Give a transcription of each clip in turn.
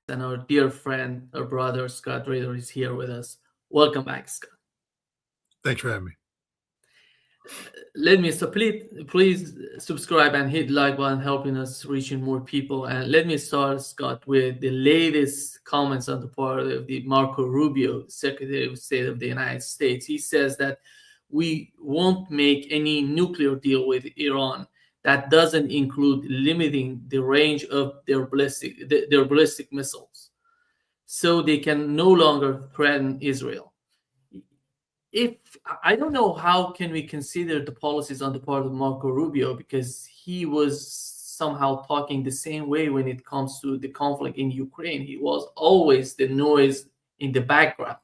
and our dear friend, our brother Scott Ritter is here with us. Welcome back, Scott. Thanks for having me. Let me so please subscribe and hit like button, helping us reaching more people. And let me start, Scott, with the latest comments on the part of the Marco Rubio, Secretary of State of the United States. He says that we won't make any nuclear deal with Iran that doesn't include limiting the range of their ballistic missiles, so they can no longer threaten Israel. If I don't know how can we consider the policies on the part of Marco Rubio, because he was somehow talking the same way when it comes to the conflict in Ukraine. He was always the noise in the background.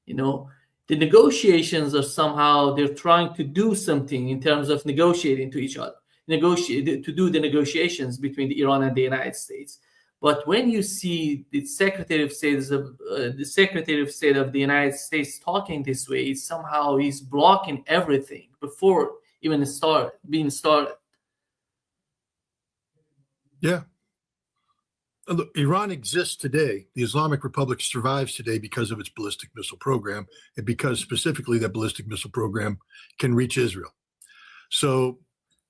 You know, the negotiations are somehow they're trying to do something in terms of negotiating to each other, negotiate to do the negotiations between the Iran and the United States. But when you see the Secretary of State of the United States talking this way, somehow he's blocking everything before even being started. Yeah. Look, Iran exists today. The Islamic Republic survives today because of its ballistic missile program, and because specifically that ballistic missile program can reach Israel. So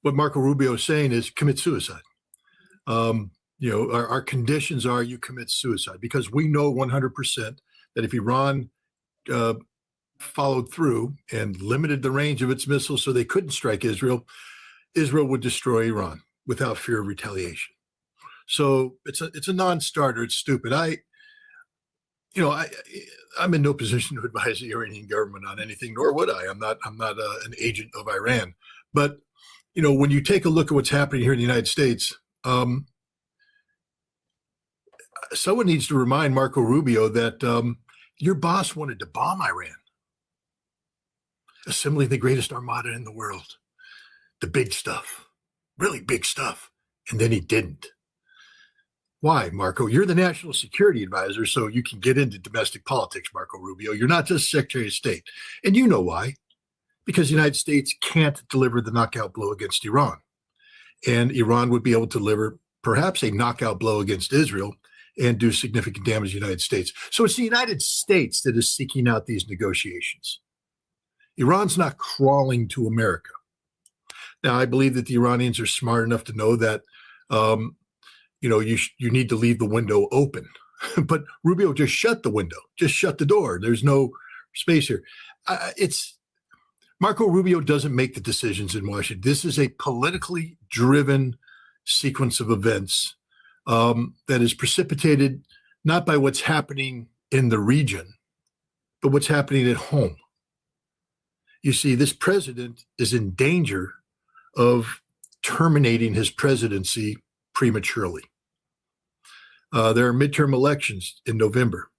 what Marco Rubio is saying is commit suicide. Our conditions are you commit suicide, because we know 100% that if Iran followed through and limited the range of its missiles so they couldn't strike Israel, Israel would destroy Iran without fear of retaliation. So it's a non-starter. It's stupid. I'm in no position to advise the Iranian government on anything, nor would I. I'm not an agent of Iran. But when you take a look at what's happening here in the United States, someone needs to remind Marco Rubio that your boss wanted to bomb Iran, assembling the greatest armada in the world, the big stuff, really big stuff, and then he didn't. Why, Marco? You're the national security advisor, so you can get into domestic politics, Marco Rubio. You're not just Secretary of State. And you know why. Because the United States can't deliver the knockout blow against Iran. And Iran would be able to deliver perhaps a knockout blow against Israel and do significant damage to the United States. So it's the United States that is seeking out these negotiations. Iran's not crawling to America. Now, I believe that the Iranians are smart enough to know that you need to leave the window open. But Rubio just shut the window, just shut the door. There's no space here. Marco Rubio doesn't make the decisions in Washington. This is a politically driven sequence of events that is precipitated not by what's happening in the region, but what's happening at home. You see, this president is in danger of terminating his presidency prematurely. There are midterm elections in November,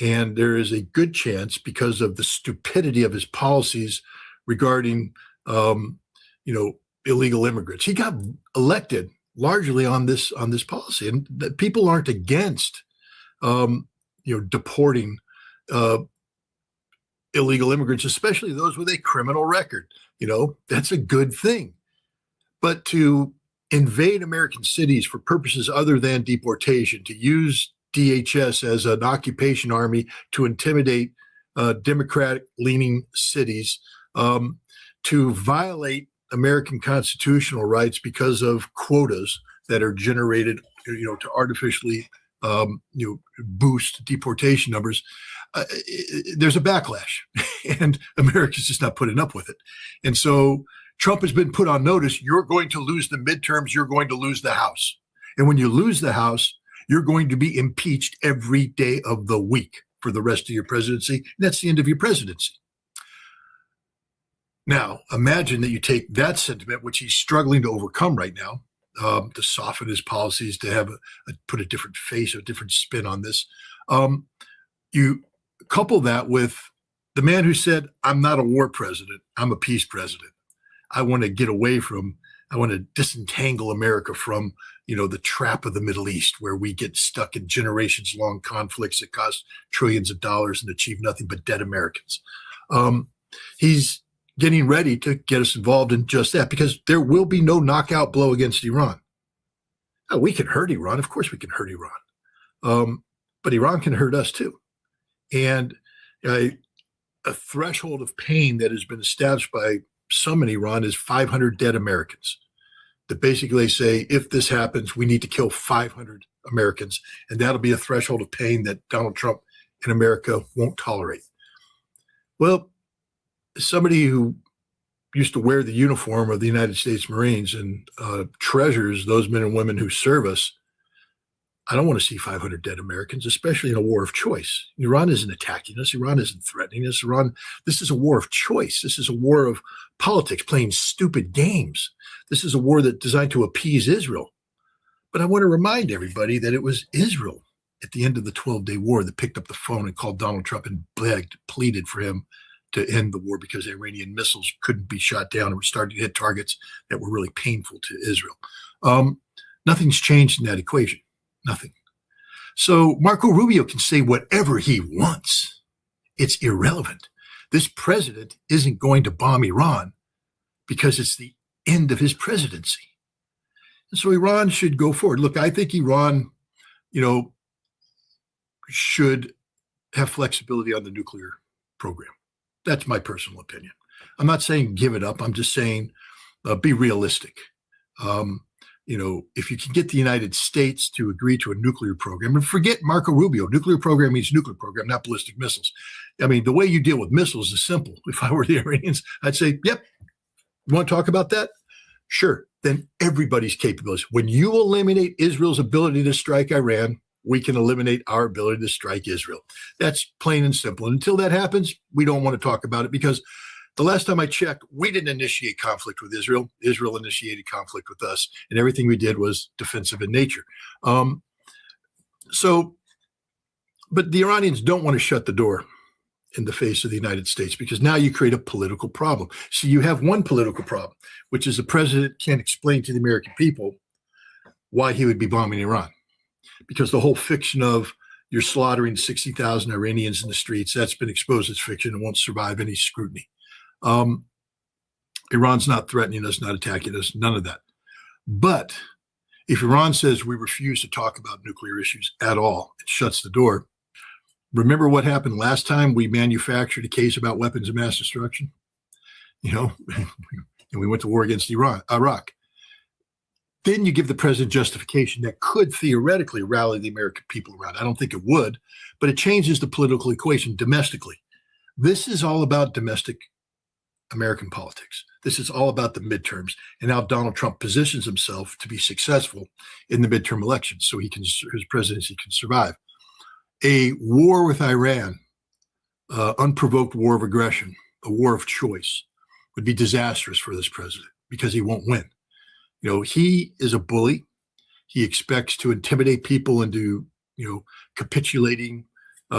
and there is a good chance, because of the stupidity of his policies regarding, illegal immigrants. He got elected largely on this policy, and that people aren't against, deporting illegal immigrants, especially those with a criminal record. That's a good thing. But to invade American cities for purposes other than deportation, to use DHS as an occupation army to intimidate Democratic-leaning cities, to violate American constitutional rights because of quotas that are generated, to artificially, boost deportation numbers. There's a backlash, and America's just not putting up with it. And so Trump has been put on notice. You're going to lose the midterms. You're going to lose the House. And when you lose the House, you're going to be impeached every day of the week for the rest of your presidency. And that's the end of your presidency. Now, imagine that you take that sentiment, which he's struggling to overcome right now, to soften his policies, to have put a different face, a different spin on this. You couple that with the man who said, I'm not a war president, I'm a peace president. I want to disentangle America from, the trap of the Middle East, where we get stuck in generations-long conflicts that cost trillions of dollars and achieve nothing but dead Americans. He's getting ready to get us involved in just that, because there will be no knockout blow against Iran. Now, we can hurt Iran. Of course we can hurt Iran. But Iran can hurt us too. And a threshold of pain that has been established by some in Iran is 500 dead Americans. That basically say, if this happens, we need to kill 500 Americans. And that'll be a threshold of pain that Donald Trump and America won't tolerate. Well, somebody who used to wear the uniform of the United States Marines and treasures those men and women who serve us, I don't want to see 500 dead Americans, especially in a war of choice. Iran isn't attacking us. Iran isn't threatening us. This is a war of choice. This is a war of politics, playing stupid games. This is a war that's designed to appease Israel. But I want to remind everybody that it was Israel at the end of the 12-day war that picked up the phone and called Donald Trump and pleaded for him to end the war because Iranian missiles couldn't be shot down and were starting to hit targets that were really painful to Israel. Nothing's changed in that equation. Nothing. So Marco Rubio can say whatever he wants. It's irrelevant. This president isn't going to bomb Iran because it's the end of his presidency. And so Iran should go forward. Look, I think Iran, should have flexibility on the nuclear program. That's my personal opinion. I'm not saying give it up. I'm just saying be realistic. If you can get the United States to agree to a nuclear program, and forget Marco Rubio, nuclear program means nuclear program, not ballistic missiles. I mean, the way you deal with missiles is simple. If I were the Iranians, I'd say, yep, you want to talk about that? Sure. Then everybody's capabilities. When you eliminate Israel's ability to strike Iran, we can eliminate our ability to strike Israel. That's plain and simple. And until that happens, we don't want to talk about it because the last time I checked, we didn't initiate conflict with Israel. Israel initiated conflict with us, and everything we did was defensive in nature. But the Iranians don't want to shut the door in the face of the United States because now you create a political problem. So you have one political problem, which is the president can't explain to the American people why he would be bombing Iran. Because the whole fiction of you're slaughtering 60,000 Iranians in the streets, that's been exposed as fiction and won't survive any scrutiny. Iran's not threatening us, not attacking us, none of that. But if Iran says we refuse to talk about nuclear issues at all, it shuts the door. Remember what happened last time we manufactured a case about weapons of mass destruction? And we went to war against Iraq. Then you give the president justification that could theoretically rally the American people around. I don't think it would, but it changes the political equation domestically. This is all about domestic American politics. This is all about the midterms and how Donald Trump positions himself to be successful in the midterm elections so his presidency can survive. A war with Iran, unprovoked war of aggression, a war of choice, would be disastrous for this president because he won't win. He is a bully. He expects to intimidate people into, capitulating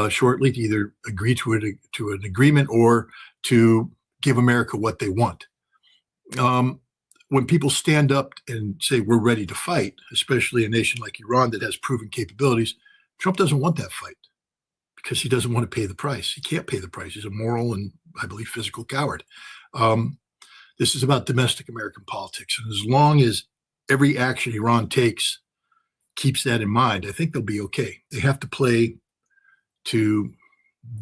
shortly to either agree to an agreement or to give America what they want. When people stand up and say we're ready to fight, especially a nation like Iran that has proven capabilities, Trump doesn't want that fight because he doesn't want to pay the price. He can't pay the price. He's a moral and, I believe, physical coward. This is about domestic American politics. And as long as every action Iran takes keeps that in mind, I think they'll be okay. They have to play to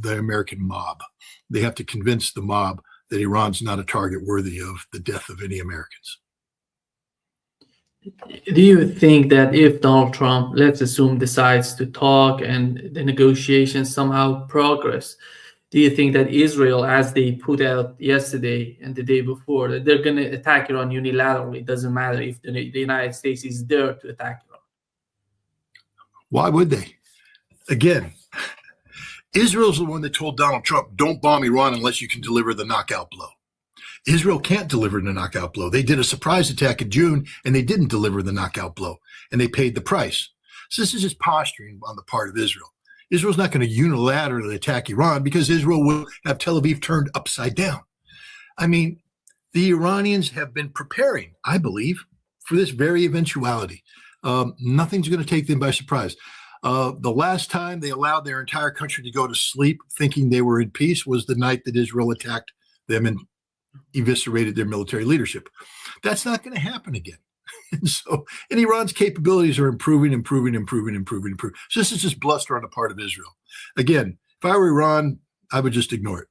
the American mob. They have to convince the mob that Iran's not a target worthy of the death of any Americans. Do you think that if Donald Trump, let's assume, decides to talk and the negotiations somehow progress, do you think that Israel, as they put out yesterday and the day before, that they're going to attack Iran unilaterally? It doesn't matter if the United States is there to attack Iran. Why would they? Again, Israel's the one that told Donald Trump, don't bomb Iran unless you can deliver the knockout blow. Israel can't deliver the knockout blow. They did a surprise attack in June, and they didn't deliver the knockout blow, and they paid the price. So this is just posturing on the part of Israel. Israel's not going to unilaterally attack Iran because Israel will have Tel Aviv turned upside down. I mean, the Iranians have been preparing, I believe, for this very eventuality. Nothing's going to take them by surprise. The last time they allowed their entire country to go to sleep thinking they were in peace was the night that Israel attacked them and eviscerated their military leadership. That's not going to happen again. And Iran's capabilities are improving. So this is just bluster on the part of Israel. Again, if I were Iran, I would just ignore it.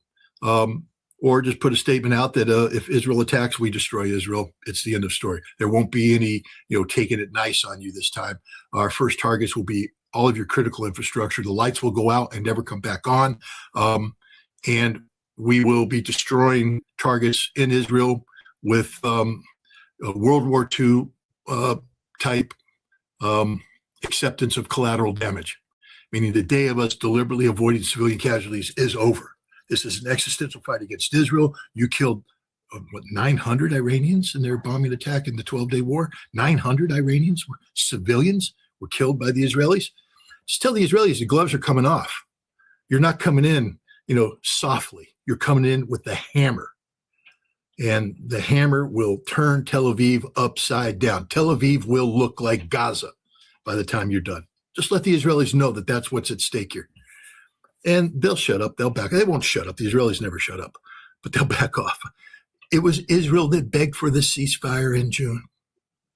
Or just put a statement out that if Israel attacks, we destroy Israel. It's the end of story. There won't be any, taking it nice on you this time. Our first targets will be all of your critical infrastructure. The lights will go out and never come back on. And we will be destroying targets in Israel with World War II type acceptance of collateral damage, meaning the day of us deliberately avoiding civilian casualties is over. This is an existential fight against Israel. You killed, 900 Iranians in their bombing attack in the 12-day war? 900 Iranians, civilians, were killed by the Israelis. Just tell the Israelis the gloves are coming off. You're not coming in, softly. You're coming in with the hammer. And the hammer will turn Tel Aviv upside down. Tel Aviv will look like Gaza by the time you're done. Just let the Israelis know that that's what's at stake here. And they'll shut up. They'll back. They won't shut up. The Israelis never shut up, but they'll back off. It was Israel that begged for the ceasefire in June.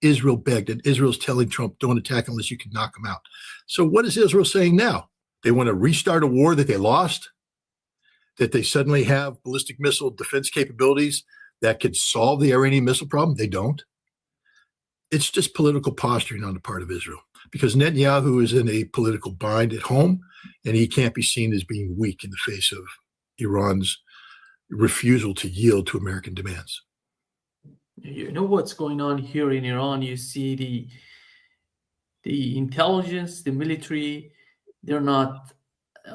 Israel begged, and Israel's telling Trump, don't attack unless you can knock them out. So what is Israel saying now? They want to restart a war that they lost, that they suddenly have ballistic missile defense capabilities that could solve the Iranian missile problem. They don't. It's just political posturing on the part of Israel, because Netanyahu is in a political bind at home, and he can't be seen as being weak in the face of Iran's refusal to yield to American demands. You know what's going on here in Iran? You see the intelligence, the military, they're not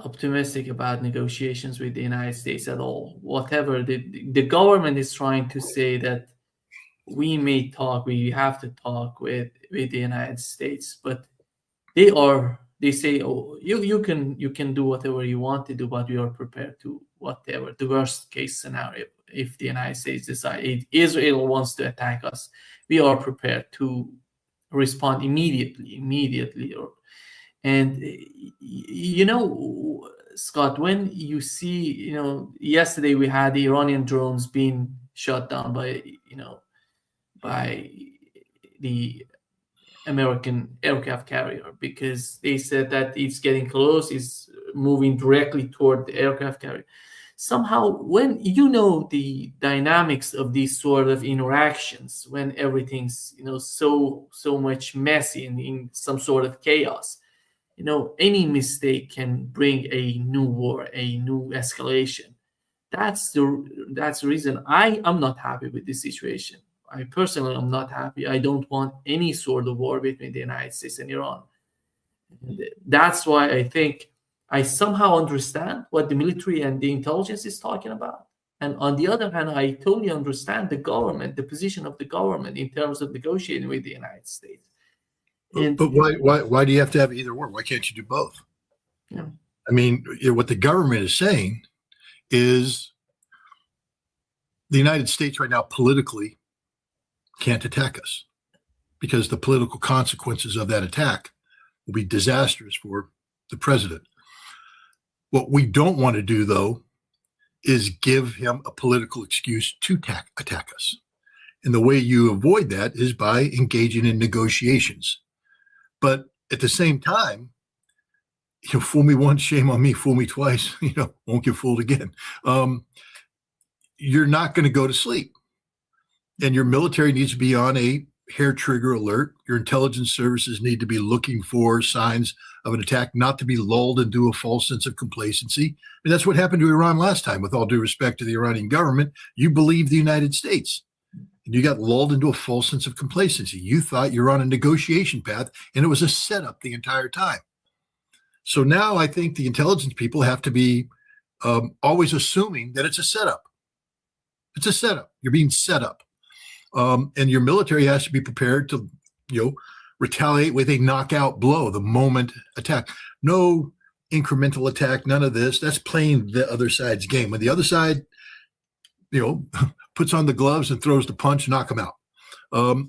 optimistic about negotiations with the United States at all. Whatever the government is trying to say that we may talk, we have to talk with the United States, but they say, oh, you can do whatever you want to do, but we are prepared to whatever the worst case scenario. If the United States decide Israel wants to attack us, we are prepared to respond immediately. And Scott, when you see, yesterday we had the Iranian drones being shot down by the American aircraft carrier, because they said that it's getting close, it's moving directly toward the aircraft carrier. Somehow, when the dynamics of these sort of interactions, when everything's so much messy and in some sort of chaos, any mistake can bring a new war, a new escalation. That's the reason I'm not happy with this situation. I personally am not happy. I don't want any sort of war between the United States and Iran. And that's why I think I somehow understand what the military and the intelligence is talking about. And on the other hand, I totally understand the position of the government in terms of negotiating with the United States. But why do you have to have either or? Why can't you do both? Yeah. I mean, what the government is saying is the United States right now politically can't attack us, because the political consequences of that attack will be disastrous for the president. What we don't want to do, though, is give him a political excuse to attack us. And the way you avoid that is by engaging in negotiations. But at the same time, fool me once, shame on me, fool me twice, won't get fooled again. You're not going to go to sleep. And your military needs to be on a hair trigger alert. Your intelligence services need to be looking for signs of an attack, not to be lulled into a false sense of complacency. I mean, that's what happened to Iran last time. With all due respect to the Iranian government, you believed the United States. And you got lulled into a false sense of complacency. You thought you were on a negotiation path, and it was a setup the entire time. So now I think the intelligence people have to be always assuming that it's a setup. It's a setup. You're being set up. And your military has to be prepared to, retaliate with a knockout blow, the moment attack. No incremental attack, none of this. That's playing the other side's game. When the other side, puts on the gloves and throws the punch, knock them out.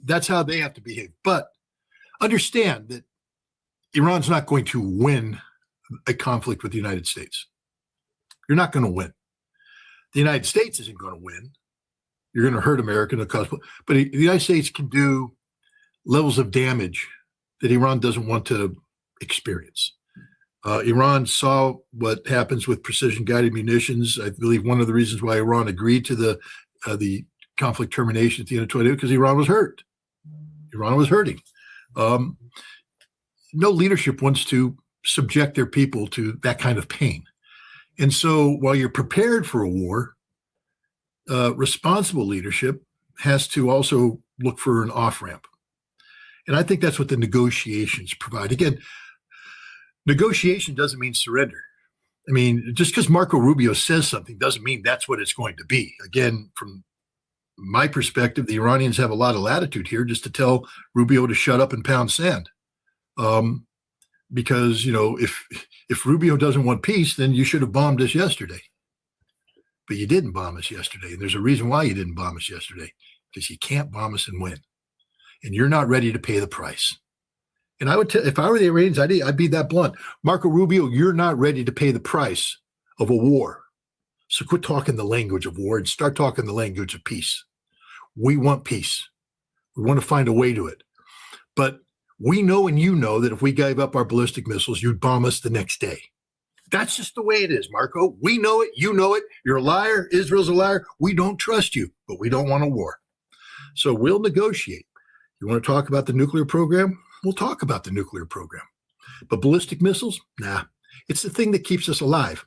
That's how they have to behave. But understand that Iran's not going to win a conflict with the United States. You're not going to win. The United States isn't going to win. You're going to hurt America in the cause. But the United States can do levels of damage that Iran doesn't want to experience. Iran saw what happens with precision-guided munitions. I believe one of the reasons why Iran agreed to the conflict termination at the end of 2022 because Iran was hurt. Iran was hurting. No leadership wants to subject their people to that kind of pain. And so while you're prepared for a war, responsible leadership has to also look for an off-ramp. And I think that's what the negotiations provide. Again, negotiation doesn't mean surrender. I mean, just because Marco Rubio says something doesn't mean that's what it's going to be. Again, from my perspective, the Iranians have a lot of latitude here just to tell Rubio to shut up and pound sand. Because, if Rubio doesn't want peace, then you should have bombed us yesterday. But you didn't bomb us yesterday. And there's a reason why you didn't bomb us yesterday, because you can't bomb us and win. And you're not ready to pay the price. And I would if I were the Iranians, I'd be that blunt. Marco Rubio, you're not ready to pay the price of a war. So quit talking the language of war and start talking the language of peace. We want peace. We want to find a way to it. But we know and you know that if we gave up our ballistic missiles, you'd bomb us the next day. That's just the way it is, Marco. We know it. You know it. You're a liar. Israel's a liar. We don't trust you, but we don't want a war. So we'll negotiate. You want to talk about the nuclear program? We'll talk about the nuclear program. But ballistic missiles? Nah. It's the thing that keeps us alive.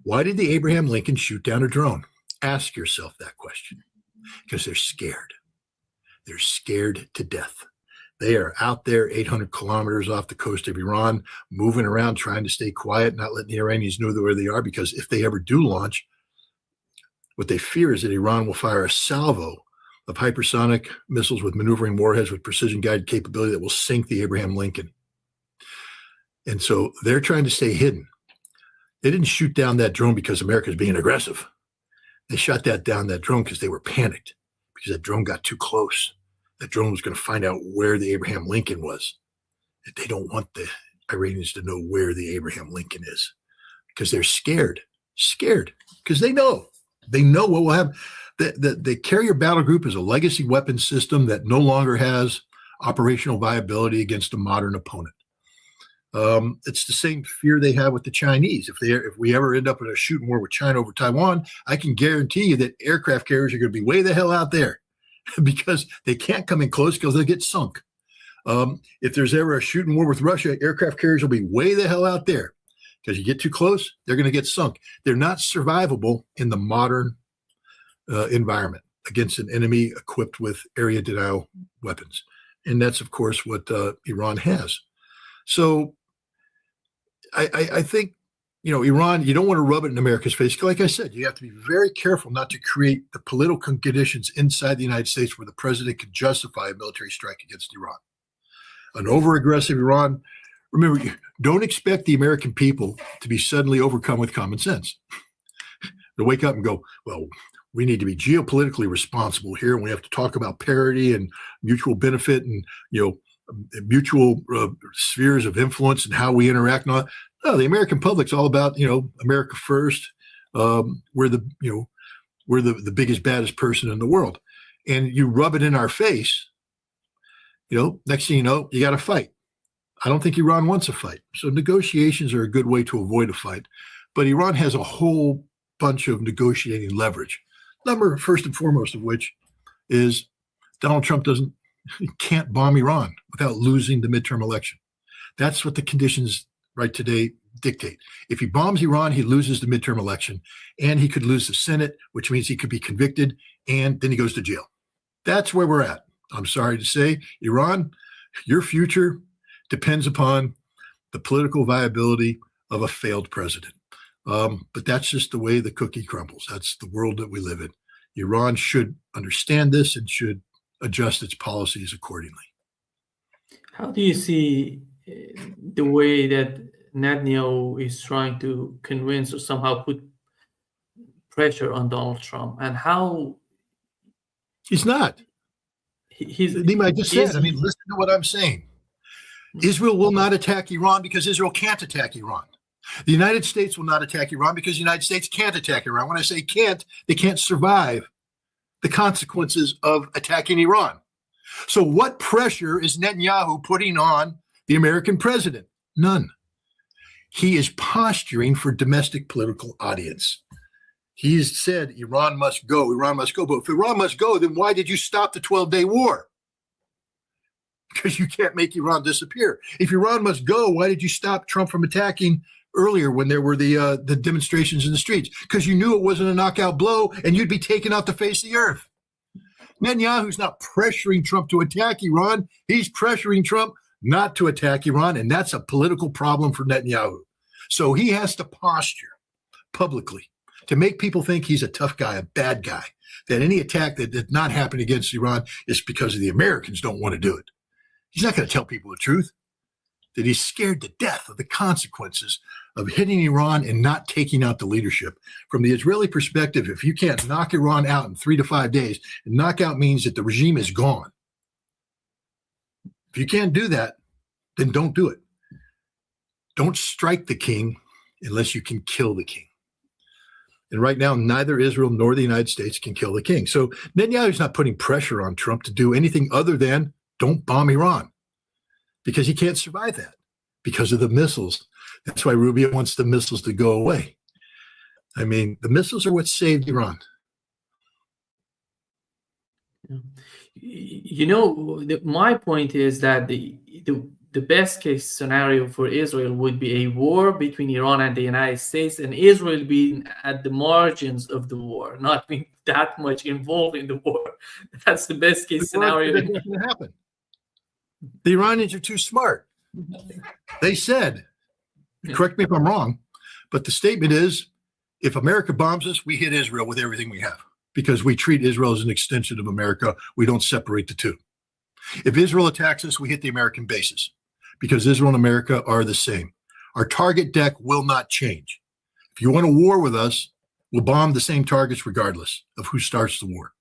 Why did the Abraham Lincoln shoot down a drone? Ask yourself that question. Because they're scared. They're scared to death. They are out there 800 kilometers off the coast of Iran, moving around, trying to stay quiet, not letting the Iranians know where they are, because if they ever do launch, what they fear is that Iran will fire a salvo of hypersonic missiles with maneuvering warheads with precision-guided capability that will sink the Abraham Lincoln. And so they're trying to stay hidden. They didn't shoot down that drone because America's being aggressive. They shot down that drone because they were panicked, because that drone got too close. That drone was going to find out where the Abraham Lincoln was. They don't want the Iranians to know where the Abraham Lincoln is because they're scared because they know what will happen. The carrier battle group is a legacy weapons system that no longer has operational viability against a modern opponent. It's the same fear they have with the Chinese. If we ever end up in a shooting war with China over Taiwan, I can guarantee you that aircraft carriers are going to be way the hell out there because they can't come in close because they'll get sunk. If there's ever a shooting war with Russia, aircraft carriers will be way the hell out there because you get too close, they're going to get sunk. They're not survivable in the modern environment against an enemy equipped with area denial weapons. And that's, of course, what Iran has. So I think, Iran, you don't want to rub it in America's face. Like I said, you have to be very careful not to create the political conditions inside the United States where the president can justify a military strike against Iran. An over-aggressive Iran, remember, don't expect the American people to be suddenly overcome with common sense. To wake up and go, well, we need to be geopolitically responsible here, and we have to talk about parity and mutual benefit and, mutual spheres of influence and how we interact and all that. No, the American public's all about, America first. We're the biggest, baddest person in the world. And you rub it in our face, next thing you know, you got to fight. I don't think Iran wants a fight. So negotiations are a good way to avoid a fight. But Iran has a whole bunch of negotiating leverage. Number first and foremost of which is Donald Trump can't bomb Iran without losing the midterm election. That's what the conditions right today dictate. If he bombs Iran, he loses the midterm election, and he could lose the Senate, which means he could be convicted, and then he goes to jail. That's where we're at. I'm sorry to say, Iran, your future depends upon the political viability of a failed president. But that's just the way the cookie crumbles. That's the world that we live in. Iran should understand this and should adjust its policies accordingly. How do you see the way that Netanyahu is trying to convince or somehow put pressure on Donald Trump, and how he's not? Nima, I just said, listen to what I'm saying. Israel will not attack Iran because Israel can't attack Iran. The United States will not attack Iran because the United States can't attack Iran. When I say can't, they can't survive the consequences of attacking Iran. So what pressure is Netanyahu putting on the American president? None. He is posturing for domestic political audience. He's said Iran must go, Iran must go. But if Iran must go, then why did you stop the 12-day war? Because you can't make Iran disappear. If Iran must go, why did you stop Trump from attacking earlier when there were the demonstrations in the streets? Because you knew it wasn't a knockout blow and you'd be taken off the face of the earth. Netanyahu's not pressuring Trump to attack Iran. He's pressuring Trump not to attack Iran, and that's a political problem for Netanyahu. So he has to posture publicly to make people think he's a tough guy, a bad guy, that any attack that did not happen against Iran is because the Americans don't want to do it. He's not going to tell people the truth, that he's scared to death of the consequences of hitting Iran and not taking out the leadership. From the Israeli perspective, if you can't knock Iran out in 3 to 5 days, and knockout means that the regime is gone. If you can't do that, then don't do it. Don't strike the king unless you can kill the king. And right now, neither Israel nor the United States can kill the king. So Netanyahu's not putting pressure on Trump to do anything other than don't bomb Iran, because he can't survive that because of the missiles. That's why Rubio wants the missiles to go away. I mean, the missiles are what saved Iran. My point is that the best case scenario for Israel would be a war between Iran and the United States, and Israel being at the margins of the war, not being that much involved in the war. That's the best case scenario. That's not going to happen. The Iranians are too smart. They said, correct me if I'm wrong, but the statement is, if America bombs us, we hit Israel with everything we have, because we treat Israel as an extension of America. We don't separate the two. If Israel attacks us, we hit the American bases, because Israel and America are the same. Our target deck will not change. If you want a war with us, we'll bomb the same targets regardless of who starts the war.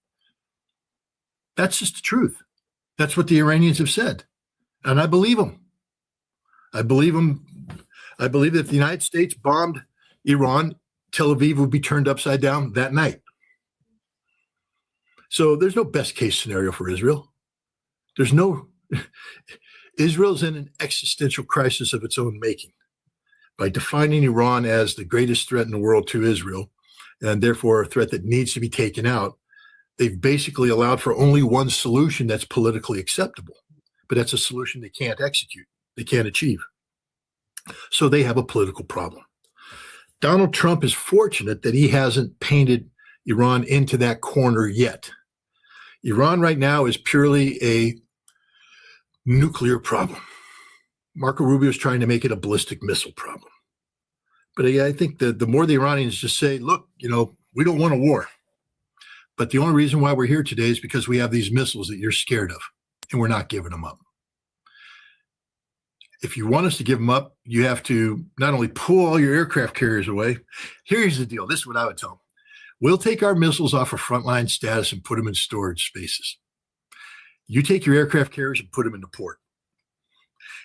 That's just the truth. That's what the Iranians have said. And I believe them. I believe them. I believe that if the United States bombed Iran, Tel Aviv would be turned upside down that night. So there's no best case scenario for Israel. Israel's in an existential crisis of its own making by defining Iran as the greatest threat in the world to Israel, and therefore a threat that needs to be taken out. They've basically allowed for only one solution that's politically acceptable, but that's a solution they can't execute, they can't achieve. So they have a political problem. Donald Trump is fortunate that he hasn't painted Iran into that corner yet. Iran right now is purely a nuclear problem. Marco Rubio is trying to make it a ballistic missile problem. But I think that the more the Iranians just say, look, we don't want a war. But the only reason why we're here today is because we have these missiles that you're scared of, and we're not giving them up. If you want us to give them up, you have to not only pull all your aircraft carriers away. Here's the deal. This is what I would tell them. We'll take our missiles off of frontline status and put them in storage spaces. You take your aircraft carriers and put them into port.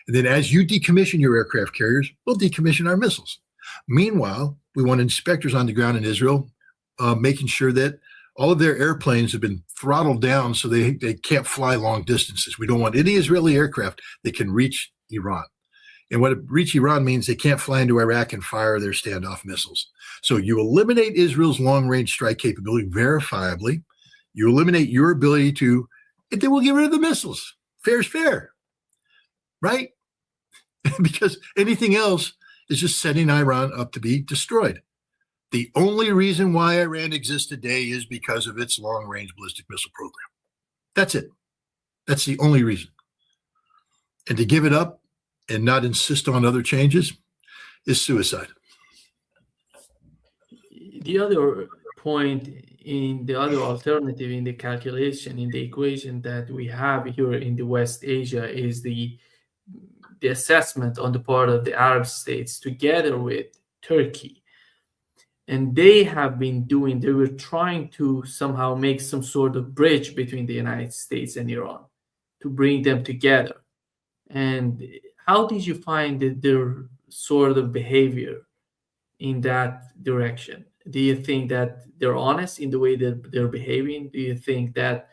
And then as you decommission your aircraft carriers, we'll decommission our missiles. Meanwhile, we want inspectors on the ground in Israel making sure that all of their airplanes have been throttled down so they can't fly long distances. We don't want any Israeli aircraft that can reach Iran. And what reach Iran means they can't fly into Iraq and fire their standoff missiles. So you eliminate Israel's long-range strike capability verifiably. You eliminate your ability to, and then we'll get rid of the missiles. Fair's fair, right? Because anything else is just setting Iran up to be destroyed. The only reason why Iran exists today is because of its long-range ballistic missile program. That's it. That's the only reason. And to give it up and not insist on other changes is suicide. The other point in the other alternative in the calculation, in the equation that we have here in the West Asia is the assessment on the part of the Arab states together with Turkey. And they were trying to somehow make some sort of bridge between the United States and Iran to bring them together. And how did you find their sort of behavior in that direction? Do you think that they're honest in the way that they're behaving? Do you think that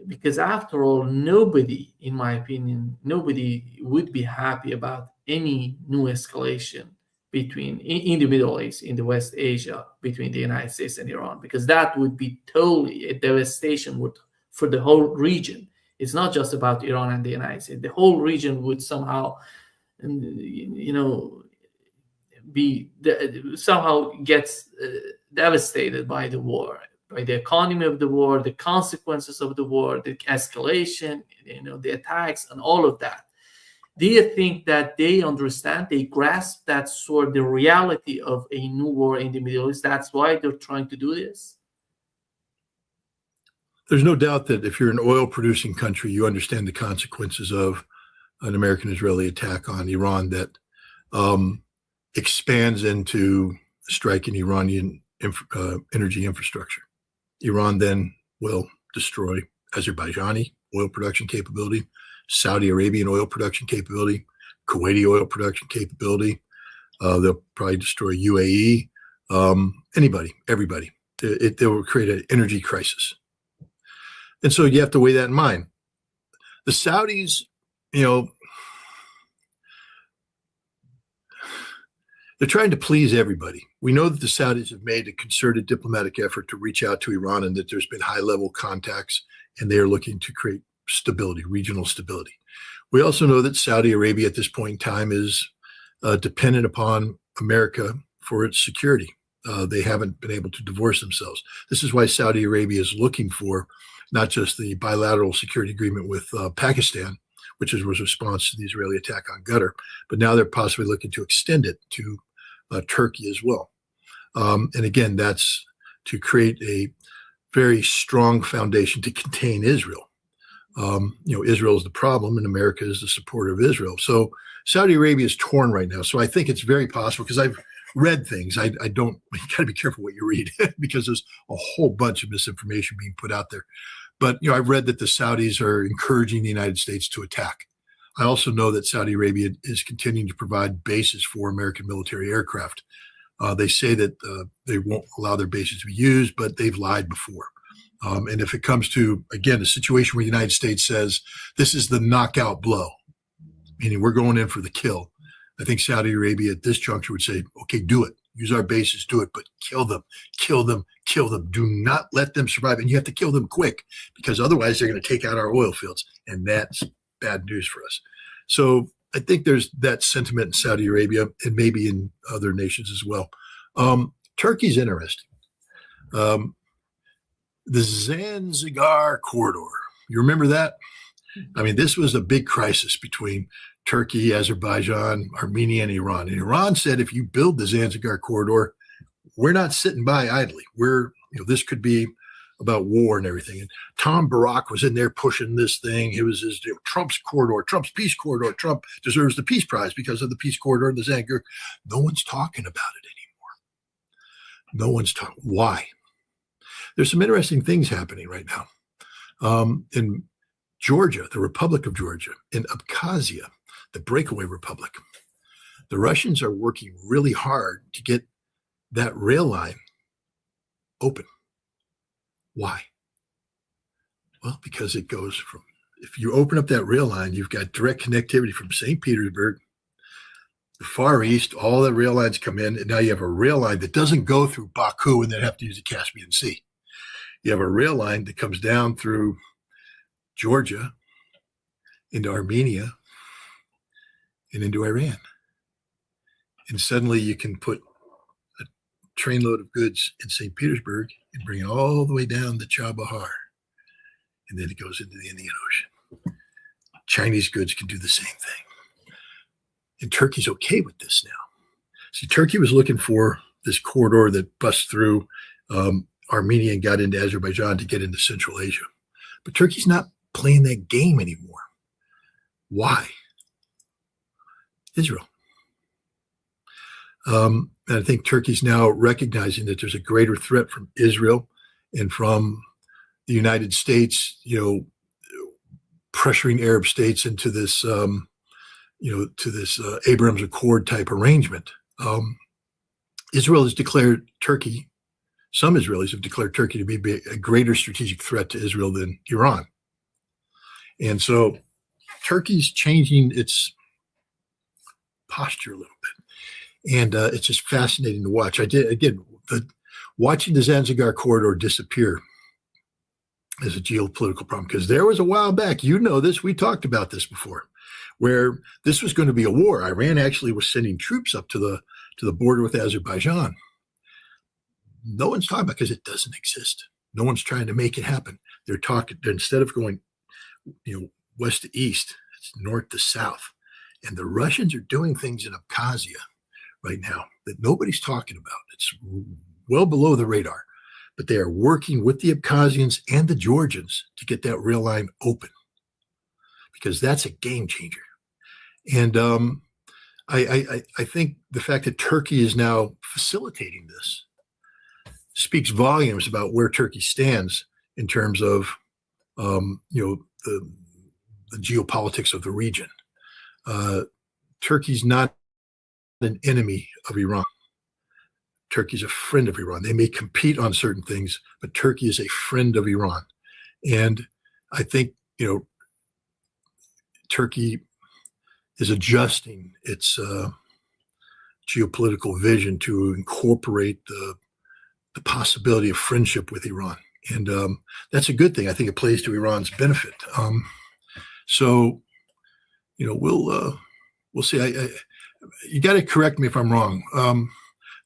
because after all, nobody, in my opinion, nobody would be happy about any new escalation in the Middle East, in the West Asia, between the United States and Iran, because that would be totally a devastation for the whole region. It's not just about Iran and the United States. The whole region would somehow, be somehow gets devastated by the war, by the economy of the war, the consequences of the war, the escalation, the attacks, and all of that. Do you think that they understand, they grasp that sort the reality of a new war in the Middle East? That's why they're trying to do this? There's no doubt that if you're an oil-producing country, you understand the consequences of an American-Israeli attack on Iran that expands into striking Iranian energy infrastructure. Iran then will destroy Azerbaijani oil production capability, Saudi Arabian oil production capability, Kuwaiti oil production capability. They'll probably destroy UAE, anybody, everybody. They will create an energy crisis. And so you have to weigh that in mind. The Saudis, they're trying to please everybody. We know that the Saudis have made a concerted diplomatic effort to reach out to Iran and that there's been high-level contacts, and they are looking to create stability, regional stability. We also know that Saudi Arabia at this point in time is dependent upon America for its security. They haven't been able to divorce themselves. This is why Saudi Arabia is looking for not just the bilateral security agreement with Pakistan, which was a response to the Israeli attack on Qatar, but now they're possibly looking to extend it to Turkey as well. And again, that's to create a very strong foundation to contain Israel. Israel is the problem and America is the supporter of Israel. So Saudi Arabia is torn right now. So I think it's very possible, because I've read things. You got to be careful what you read because there's a whole bunch of misinformation being put out there. But, I've read that the Saudis are encouraging the United States to attack. I also know that Saudi Arabia is continuing to provide bases for American military aircraft. They say that they won't allow their bases to be used, but they've lied before. And if it comes to, again, a situation where the United States says this is the knockout blow, meaning we're going in for the kill, I think Saudi Arabia at this juncture would say, okay, do it. Use our bases, do it, but kill them, kill them, kill them. Do not let them survive. And you have to kill them quick, because otherwise they're going to take out our oil fields. And that's bad news for us. So I think there's that sentiment in Saudi Arabia and maybe in other nations as well. Turkey's interesting. The Zanzibar corridor. You remember that? I mean, this was a big crisis between Turkey, Azerbaijan, Armenia, and Iran. And Iran said, if you build the Zanzibar corridor, we're not sitting by idly. This could be about war and everything. And Tom Barak was in there pushing this thing. It was Trump's corridor, Trump's peace corridor. Trump deserves the Peace Prize because of the peace corridor and the Zanzibar. No one's talking about it anymore. No one's talking. Why? There's some interesting things happening right now. In Georgia, the Republic of Georgia, in Abkhazia, the breakaway republic, the Russians are working really hard to get that rail line open. Why? Well, because it goes from, if you open up that rail line, you've got direct connectivity from St. Petersburg, the Far East, all the rail lines come in, and now you have a rail line that doesn't go through Baku and then have to use the Caspian Sea. You have a rail line that comes down through Georgia into Armenia and into Iran. And suddenly you can put a trainload of goods in St. Petersburg and bring it all the way down the Chabahar. And then it goes into the Indian Ocean. Chinese goods can do the same thing. And Turkey's okay with this now. See, Turkey was looking for this corridor that busts through Armenia and got into Azerbaijan to get into Central Asia. But Turkey's not playing that game anymore. Why? Israel. And I think Turkey's now recognizing that there's a greater threat from Israel and from the United States, pressuring Arab states into this, Abraham Accord type arrangement. Israel has declared Turkey, some Israelis have declared Turkey to be a greater strategic threat to Israel than Iran. And so Turkey's changing its posture a little bit. And it's just fascinating to watch. Watching the Zanzibar corridor disappear is a geopolitical problem, because there was a while back, this, we talked about this before, where this was going to be a war. Iran actually was sending troops up to the border with Azerbaijan. No one's talking about it because it doesn't exist. No one's trying to make it happen. They're talking, instead of going, west to east, it's north to south. And the Russians are doing things in Abkhazia right now that nobody's talking about. It's well below the radar, but they are working with the Abkhazians and the Georgians to get that rail line open, because that's a game changer. And I think the fact that Turkey is now facilitating this speaks volumes about where Turkey stands in terms of the geopolitics of the region. Turkey's not an enemy of Iran. Turkey's a friend of Iran. They may compete on certain things, but Turkey is a friend of Iran. And I think, Turkey is adjusting its geopolitical vision to incorporate the possibility of friendship with Iran. And that's a good thing. I think it plays to Iran's benefit. So, we'll see. You got to correct me if I'm wrong.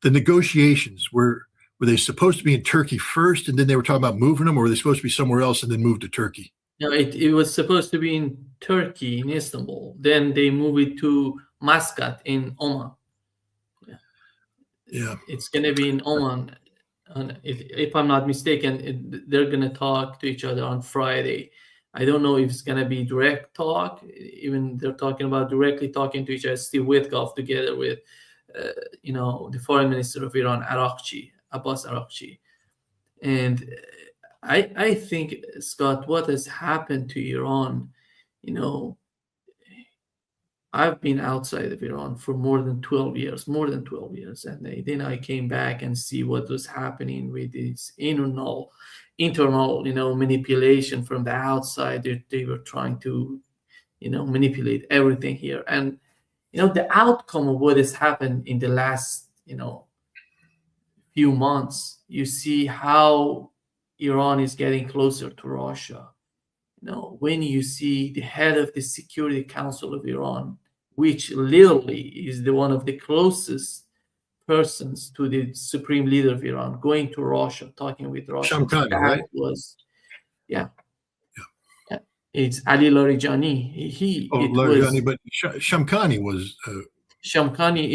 The negotiations, were they supposed to be in Turkey first, and then they were talking about moving them, or were they supposed to be somewhere else and then move to Turkey? No, it was supposed to be in Turkey, in Istanbul. Then they move it to Muscat in Oman. Yeah. It's going to be in Oman. And if I'm not mistaken, they're going to talk to each other on Friday. I don't know if it's going to be direct talk. Even they're talking about directly talking to each other. Steve Witkoff together with, the foreign minister of Iran, Abbas Araghchi. And I think, Scott, what has happened to Iran, I've been outside of Iran for more than 12 years, and then I came back and see what was happening with this internal, manipulation from the outside. They were trying to, manipulate everything here. And, the outcome of what has happened in the last, few months, you see how Iran is getting closer to Russia. When you see the head of the Security Council of Iran, which literally is one of the closest persons to the supreme leader of Iran, going to Russia, talking with Russia. Shamkhani, right? Yeah. It's Ali Larijani. Larijani, but Shamkhani was. Shamkhani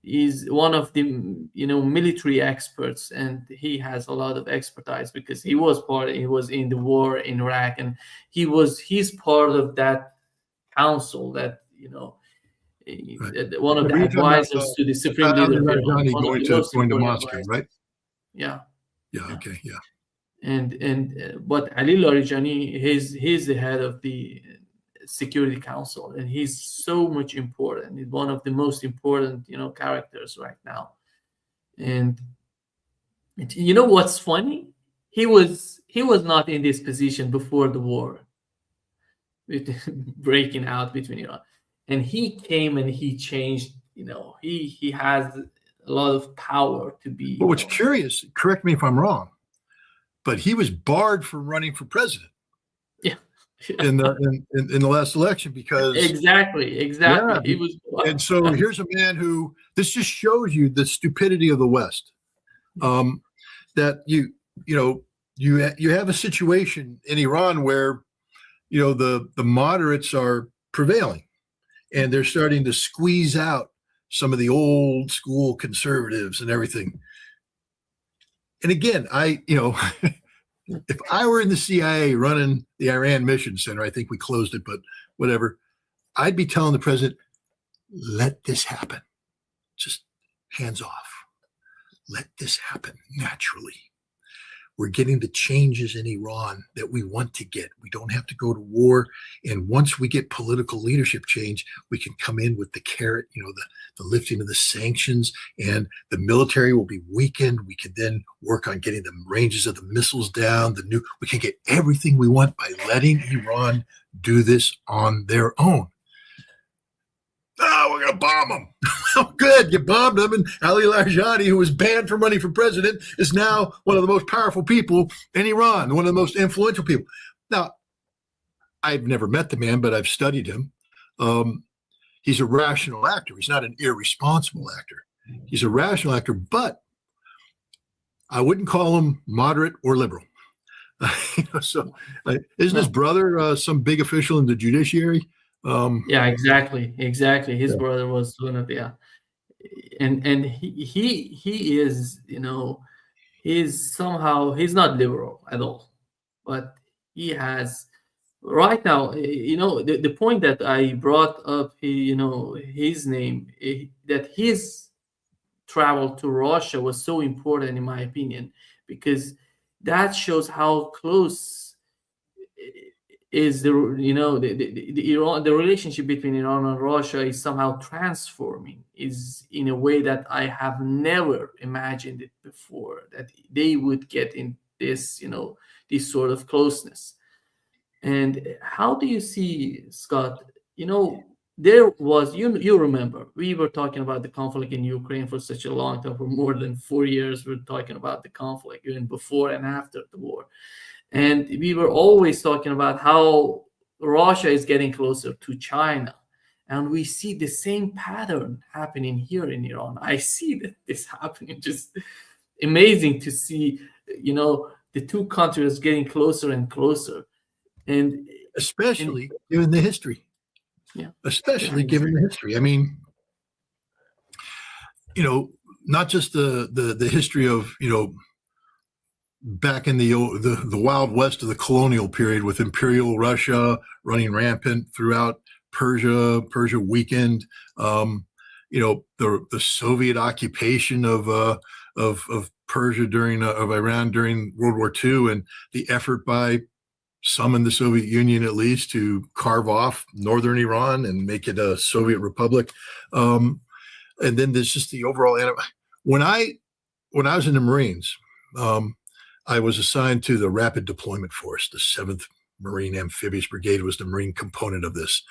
is one of the military experts, and he has a lot of expertise because he was in the war in Iraq, and he's part of that council that right. One of the advisors to the supreme leader going to Moscow, right? Yeah. Okay. Yeah. But Ali Larijani, he's the head of the Security Council, and he's so much important. He's one of the most important characters right now. And what's funny, he was not in this position before the war breaking out between Iran, and he came and he changed. He has a lot of power to be. But what's curious, correct me if I'm wrong, but he was barred from running for president. Yeah. in the last election, because exactly. Yeah, he was. And so here's a man who, this just shows you the stupidity of the West. That you have a situation in Iran where the moderates are prevailing, and they're starting to squeeze out some of the old school conservatives and everything. And again, if I were in the CIA running the Iran Mission Center, I think we closed it, but whatever, I'd be telling the president, let this happen. Just hands off. Let this happen naturally. we're getting the changes in Iran that we want to get. We don't have to go to war. And once we get political leadership change, we can come in with the carrot, the lifting of the sanctions, and the military will be weakened. We can then work on getting the ranges of the missiles down. We can get everything we want by letting Iran do this on their own. Oh, we're going to bomb them. Oh, good. You bombed them. And Ali Larijani, who was banned from running for president, is now one of the most powerful people in Iran, one of the most influential people. Now, I've never met the man, but I've studied him. He's a rational actor. He's not an irresponsible actor. He's a rational actor, but I wouldn't call him moderate or liberal. Isn't his brother some big official in the judiciary? Yeah, exactly. His brother was one of the, and he is, he's not liberal at all, but he has right now, the point that I brought up, his name, that his travel to Russia was so important in my opinion, because that shows how close is the relationship between Iran and Russia is somehow transforming, is in a way that I have never imagined it before, that they would get in this this sort of closeness. And how do you see, Scott, there was, you remember, we were talking about the conflict in Ukraine for such a long time, for more than 4 years we're talking about the conflict, even before and after the war. And we were always talking about how Russia is getting closer to China. And we see the same pattern happening here in Iran. I see that this happening. Just amazing to see, the two countries getting closer and closer. And especially given the history. Yeah. Especially given the history. I mean, not just the history of, back in the Wild West of the colonial period, with Imperial Russia running rampant throughout Persia weakened, the Soviet occupation of Persia of Iran during World War II, and the effort by some in the Soviet Union at least to carve off northern Iran and make it a Soviet republic, and then there's just the overall. When I was in the Marines, I was assigned to the Rapid Deployment Force. The 7th Marine Amphibious Brigade was the Marine component of this.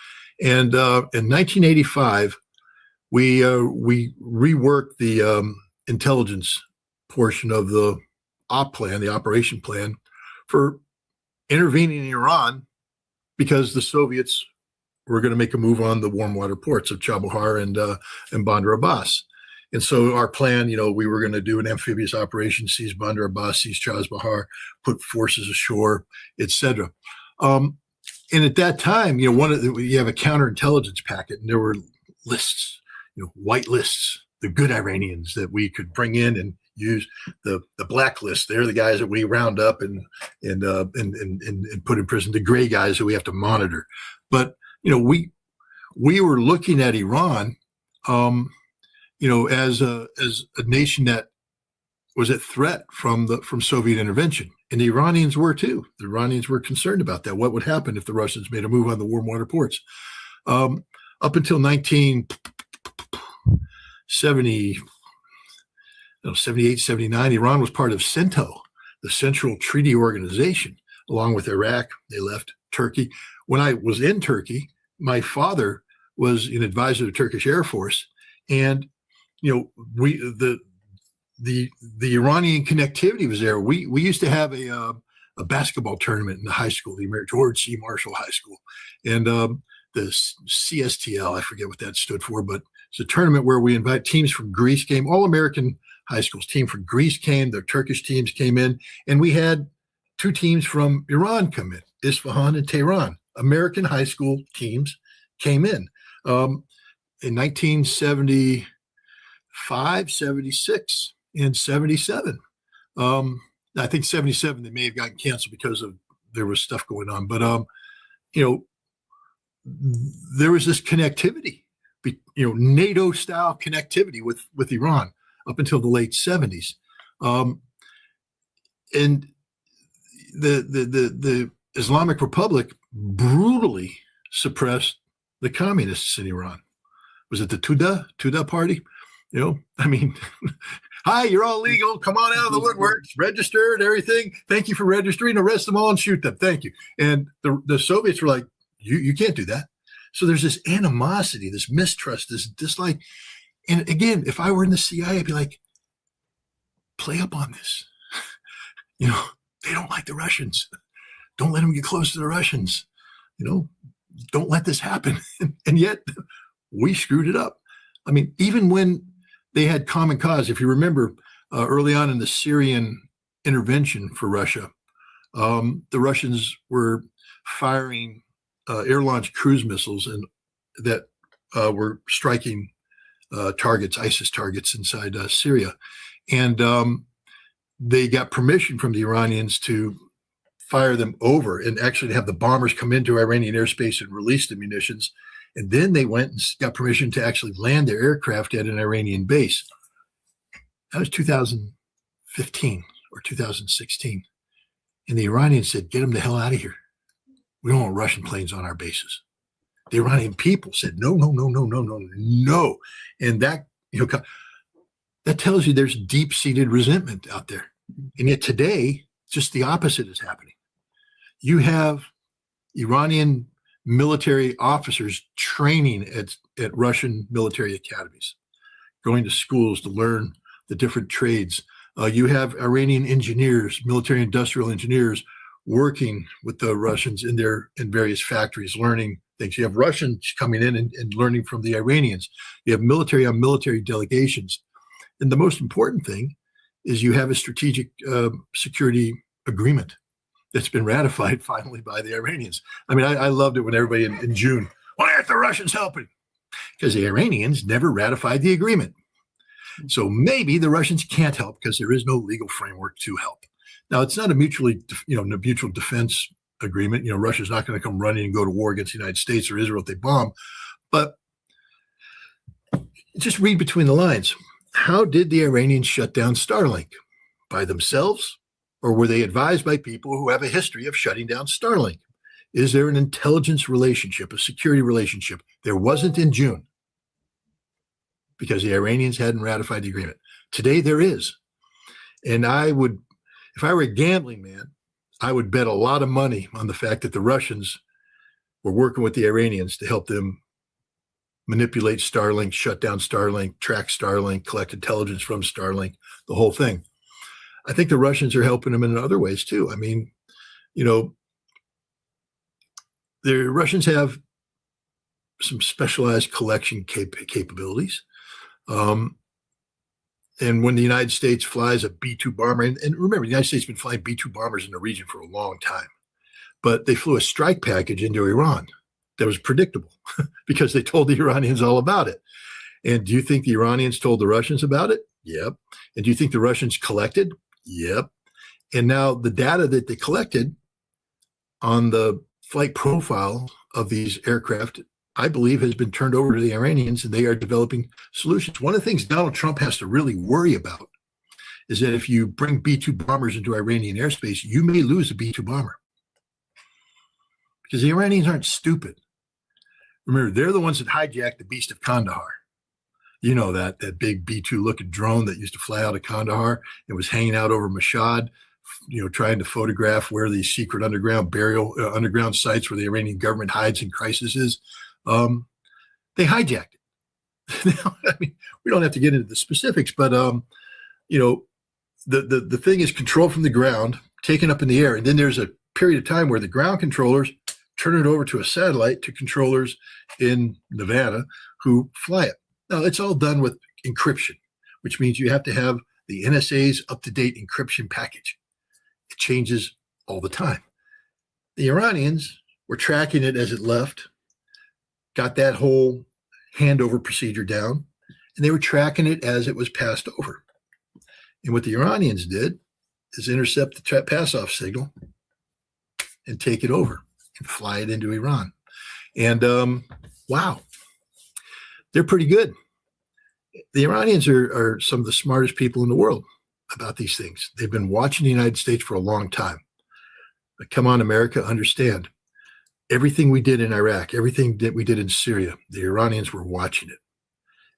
And in 1985, we reworked the intelligence portion of the the operation plan, for intervening in Iran, because the Soviets were going to make a move on the warm water ports of Chabahar and Bandar Abbas. And so our plan, we were going to do an amphibious operation, seize Bandar Abbas, seize Chabahar, put forces ashore, etc. And at that time, you have a counterintelligence packet, and there were lists, white lists, the good Iranians that we could bring in and use. The black list, they're the guys that we round up and put in prison. The gray guys that we have to monitor. But we were looking at Iran, as a nation that was at threat from Soviet intervention, and the Iranians were too. The Iranians were concerned about that. What would happen if the Russians made a move on the warm water ports? Up until 1978, 79, Iran was part of CENTO, the Central Treaty Organization, along with Iraq. They left Turkey. When I was in Turkey, my father was an advisor to the Turkish Air Force, and the Iranian connectivity was there. We used to have a basketball tournament in the high school, the George C. Marshall High School, and the CSTL, I forget what that stood for, but it's a tournament where we invite teams from Greece came, all American high schools. Team from Greece came, the Turkish teams came in, and we had 2 teams from Iran come in, Isfahan and Tehran. American high school teams came in 1975, 76, and 77. I think 77 they may have gotten canceled because there was stuff going on, but there was this connectivity, NATO style connectivity with Iran up until the late 70s, and the Islamic Republic brutally suppressed the communists in Iran. Was it the Tuda party? You know, I mean, hi, you're all legal. Come on out of the woodworks, registered, everything. Thank you for registering. Arrest them all and shoot them. Thank you. And the Soviets were like, you can't do that. So there's this animosity, this mistrust, this dislike. And again, if I were in the CIA, I'd be like, play up on this. You know, they don't like the Russians. Don't let them get close to the Russians. You know, don't let this happen. And yet we screwed it up. I mean, even when they had common cause, if you remember early on in the Syrian intervention for Russia, the Russians were firing air-launched cruise missiles and that were striking targets, ISIS targets inside Syria. And they got permission from the Iranians to fire them over and actually have the bombers come into Iranian airspace and release the munitions. And then they went and got permission to actually land their aircraft at an Iranian base. That was 2015 or 2016. And the Iranians said, get them the hell out of here. We don't want Russian planes on our bases. The Iranian people said, no, no, no, no, no, no, no. And that, you know, that tells you there's deep-seated resentment out there. And yet today, just the opposite is happening. You have Iranian military officers training at Russian military academies, going to schools to learn the different trades. You have Iranian engineers, military industrial engineers, working with the Russians in various factories, learning things. You have Russians coming in and learning from the Iranians. You have military on military delegations. And the most important thing is you have a strategic security agreement that's been ratified finally by the Iranians. I mean, I loved it when everybody in June, why aren't the Russians helping? Because the Iranians never ratified the agreement. So maybe the Russians can't help because there is no legal framework to help. Now, it's not a mutual defense agreement. You know, Russia's not going to come running and go to war against the United States or Israel if they bomb. But just read between the lines. How did the Iranians shut down Starlink? By themselves? Or were they advised by people who have a history of shutting down Starlink? Is there an intelligence relationship, a security relationship? There wasn't in June because the Iranians hadn't ratified the agreement. Today there is. And I would, if I were a gambling man, I would bet a lot of money on the fact that the Russians were working with the Iranians to help them manipulate Starlink, shut down Starlink, track Starlink, collect intelligence from Starlink, the whole thing. I think the Russians are helping them in other ways too. I mean, you know, the Russians have some specialized collection capabilities. And when the United States flies a B-2 bomber, and remember, the United States has been flying B-2 bombers in the region for a long time, but they flew a strike package into Iran that was predictable because they told the Iranians all about it. And do you think the Iranians told the Russians about it? Yep. And do you think the Russians collected? Yep. And now the data that they collected on the flight profile of these aircraft, I believe, has been turned over to the Iranians, and they are developing solutions. One of the things Donald Trump has to really worry about is that if you bring B-2 bombers into Iranian airspace, you may lose a B-2 bomber because the Iranians aren't stupid. Remember, they're the ones that hijacked the Beast of Kandahar. You know, that big B-2 looking drone that used to fly out of Kandahar and was hanging out over Mashhad, you know, trying to photograph where these secret underground sites where the Iranian government hides in crises. They hijacked it. Now, I mean, we don't have to get into the specifics, but you know, the thing is controlled from the ground, taken up in the air, and then there's a period of time where the ground controllers turn it over to a satellite to controllers in Nevada who fly it. Now, it's all done with encryption, which means you have to have the NSA's up-to-date encryption package. It changes all the time. The Iranians were tracking it as it left, got that whole handover procedure down, and they were tracking it as it was passed over. And what the Iranians did is intercept the pass-off signal and take it over and fly it into Iran. And wow, they're pretty good. The Iranians are some of the smartest people in the world about these things. They've been watching the United States for a long time. Come on, America, understand. Everything we did in Iraq, everything that we did in Syria, the Iranians were watching it.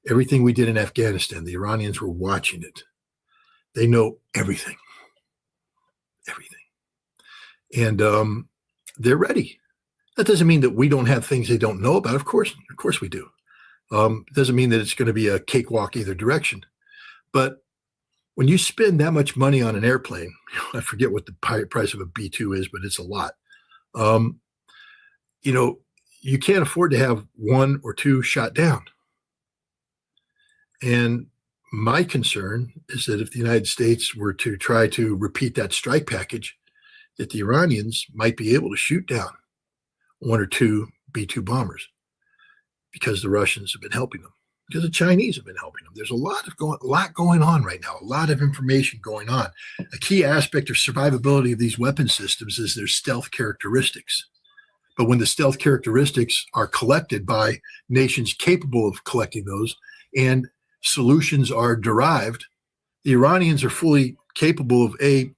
Everything we did in Afghanistan, the Iranians were watching it. They know everything. Everything. And they're ready. That doesn't mean that we don't have things they don't know about. Of course we do. It doesn't mean that it's going to be a cakewalk either direction. But when you spend that much money on an airplane, I forget what the price of a B-2 is, but it's a lot. You can't afford to have one or two shot down. And my concern is that if the United States were to try to repeat that strike package, that the Iranians might be able to shoot down one or two B-2 bombers because the Russians have been helping them, because the Chinese have been helping them. There's a lot going on right now, a lot of information going on. A key aspect of survivability of these weapon systems is their stealth characteristics. But when the stealth characteristics are collected by nations capable of collecting those and solutions are derived, the Iranians are fully capable of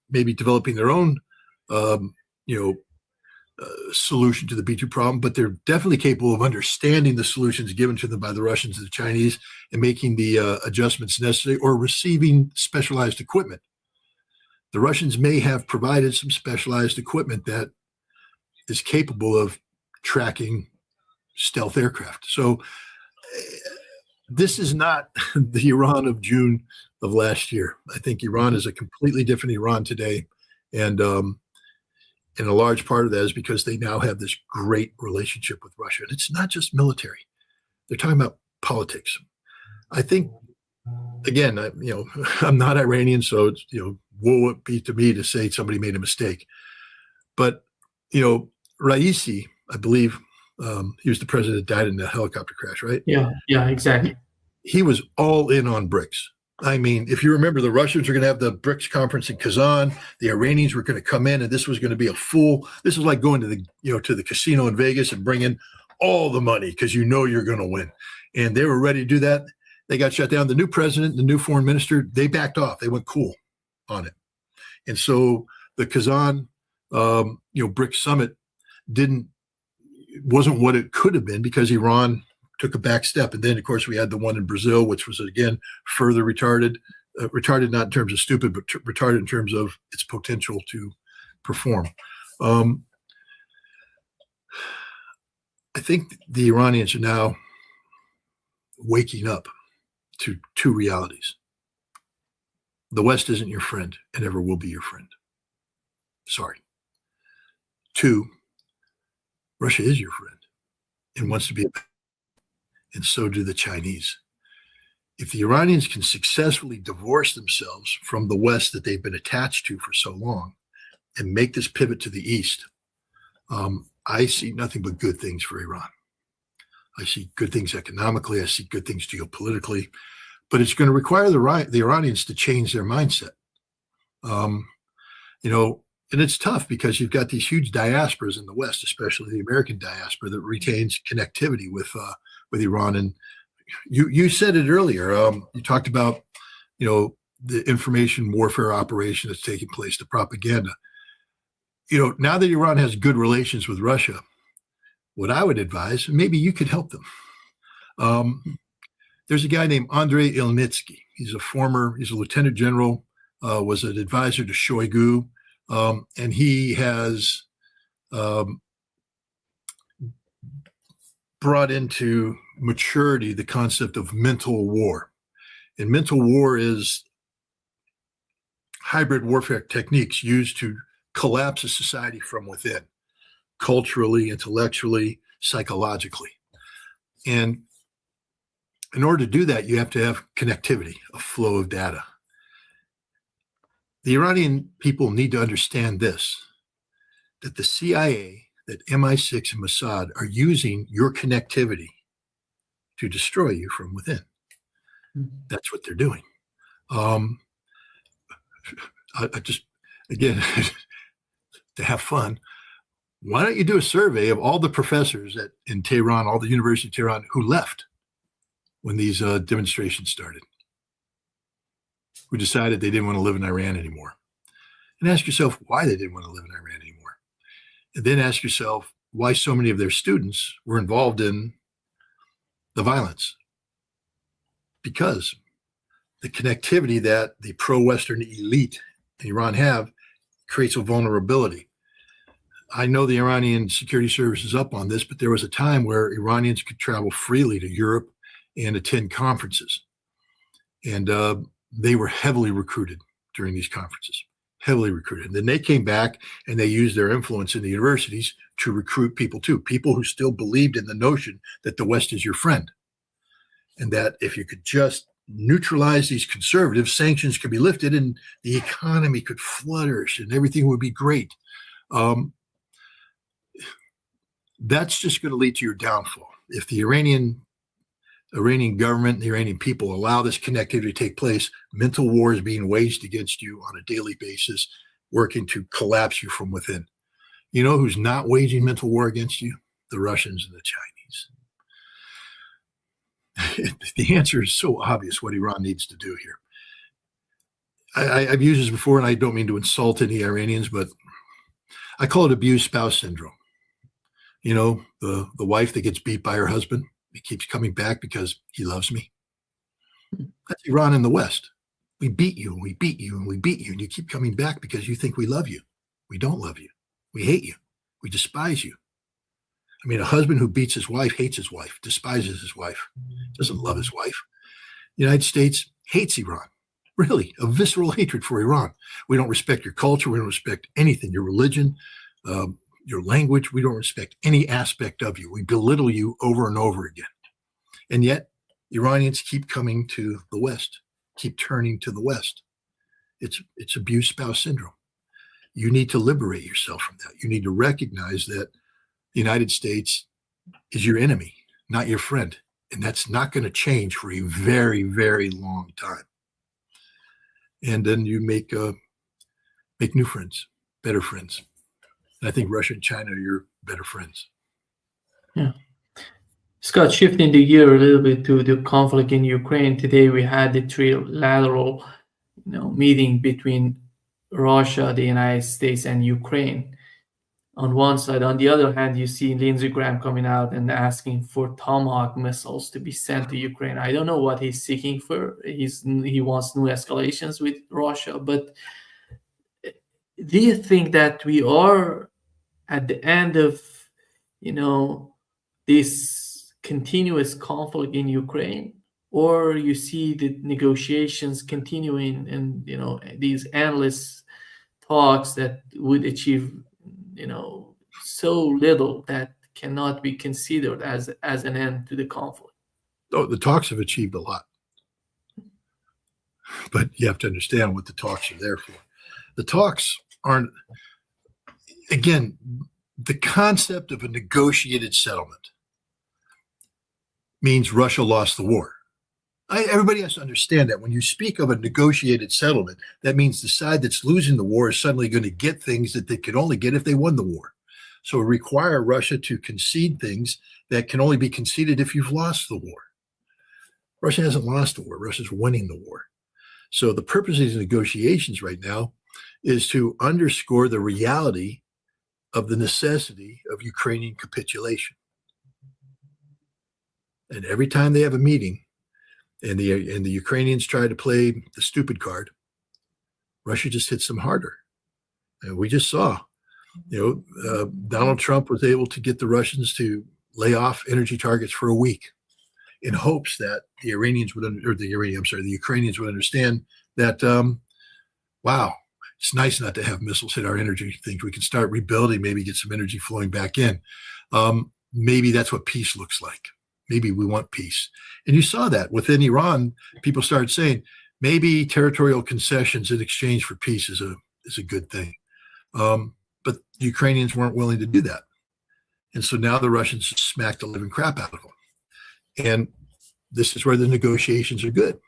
maybe developing their own solution to the B-2 problem, but they're definitely capable of understanding the solutions given to them by the Russians and the Chinese and making the adjustments necessary or receiving specialized equipment. The Russians may have provided some specialized equipment that is capable of tracking stealth aircraft. So this is not the Iran of June of last year. I think Iran is a completely different Iran today. And a large part of that is because they now have this great relationship with Russia. And it's not just military. They're talking about politics. I think, again, I'm not Iranian, so it's, woe it be to me to say somebody made a mistake. But, Raisi, I believe, he was the president that died in the helicopter crash, right? Yeah, exactly. He was all in on BRICS. I mean, if you remember, the Russians were going to have the BRICS conference in Kazan. The Iranians were going to come in, and this was going to be this is like going to the casino in Vegas and bringing all the money because you're going to win. And they were ready to do that. They got shut down. The new president, the new foreign minister, they backed off. They went cool on it. And so the Kazan, BRICS summit wasn't what it could have been because Iran took a back step. And then, of course, we had the one in Brazil, which was, again, further retarded not in terms of stupid, but retarded in terms of its potential to perform. I think the Iranians are now waking up to two realities. The West isn't your friend and never will be your friend. Sorry. Two, Russia is your friend and wants to be and so do the Chinese. If the Iranians can successfully divorce themselves from the West that they've been attached to for so long and make this pivot to the East, I see nothing but good things for Iran. I see good things economically. I see good things geopolitically. But it's going to require the Iranians to change their mindset. And it's tough because you've got these huge diasporas in the West, especially the American diaspora, that retains connectivity with Iran. And you said it earlier. You talked about, the information warfare operation that's taking place, the propaganda. Now that Iran has good relations with Russia, what I would advise, maybe you could help them. There's a guy named Andrei Ilnitsky. He's a lieutenant general, was an advisor to Shoigu. And he has brought into maturity the concept of mental war. And mental war is hybrid warfare techniques used to collapse a society from within, culturally, intellectually, psychologically. And in order to do that, you have to have connectivity, a flow of data. The Iranian people need to understand this, that the CIA, that MI6 and Mossad are using your connectivity to destroy you from within. That's what they're doing. I just, again, to have fun, why don't you do a survey of all the professors in Tehran, all the University of Tehran who left when these demonstrations started, who decided they didn't want to live in Iran anymore. And ask yourself why they didn't want to live in Iran anymore. And then ask yourself why so many of their students were involved in the violence. Because the connectivity that the pro-Western elite in Iran have creates a vulnerability. I know the Iranian security service is up on this, but there was a time where Iranians could travel freely to Europe and attend conferences. And they were heavily recruited during these conferences, heavily recruited. And then they came back and they used their influence in the universities to recruit people too, people who still believed in the notion that the West is your friend. And that if you could just neutralize these conservatives, sanctions could be lifted and the economy could flourish and everything would be great. That's just going to lead to your downfall. If the Iranian government, the Iranian people allow this connectivity to take place, mental war is being waged against you on a daily basis, working to collapse you from within. You know who's not waging mental war against you? The Russians and the Chinese. The answer is so obvious what Iran needs to do here. I've used this before, and I don't mean to insult any Iranians, but I call it abused spouse syndrome. You know, the wife that gets beat by her husband, he keeps coming back because he loves me. That's Iran in the West. We beat you, and we beat you, and we beat you, and you keep coming back because you think we love you. We don't love you. We hate you. We despise you. I mean, a husband who beats his wife hates his wife, despises his wife, doesn't love his wife. The United States hates Iran. Really, a visceral hatred for Iran. We don't respect your culture. We don't respect anything, your religion, your language. We don't respect any aspect of you. We belittle you over and over again. And yet, Iranians keep coming to the West, keep turning to the West. It's abused spouse syndrome. You need to liberate yourself from that. You need to recognize that the United States is your enemy, not your friend. And that's not going to change for a very, very long time. And then you make new friends, better friends. And I think Russia and China are your better friends. Yeah. Scott, shifting the gear a little bit to the conflict in Ukraine. Today we had the trilateral, meeting between Russia, the United States, and Ukraine on one side. On the other hand, you see Lindsey Graham coming out and asking for Tomahawk missiles to be sent to Ukraine. I don't know what he's seeking for. He wants new escalations with Russia. But do you think that we are at the end of, this continuous conflict in Ukraine? Or you see the negotiations continuing and, these endless talks that would achieve so little that cannot be considered as an end to the conflict? Oh, the talks have achieved a lot. But you have to understand what the talks are there for. The talks aren't, again, the concept of a negotiated settlement means Russia lost the war. Everybody has to understand that when you speak of a negotiated settlement, that means the side that's losing the war is suddenly going to get things that they could only get if they won the war. So require Russia to concede things that can only be conceded if you've lost the war. Russia hasn't lost the war. Russia's winning the war. So the purpose of these negotiations right now is to underscore the reality of the necessity of Ukrainian capitulation. And every time they have a meeting, and the Ukrainians try to play the stupid card, Russia just hits them harder. And we just saw, Donald Trump was able to get the Russians to lay off energy targets for a week in hopes that the Ukrainians would understand that, wow, it's nice not to have missiles hit our energy things. We can start rebuilding, maybe get some energy flowing back in. Maybe that's what peace looks like. Maybe we want peace. And you saw that within Iran, people started saying maybe territorial concessions in exchange for peace is a good thing. But the Ukrainians weren't willing to do that. And so now the Russians smacked the living crap out of them. And this is where the negotiations are good,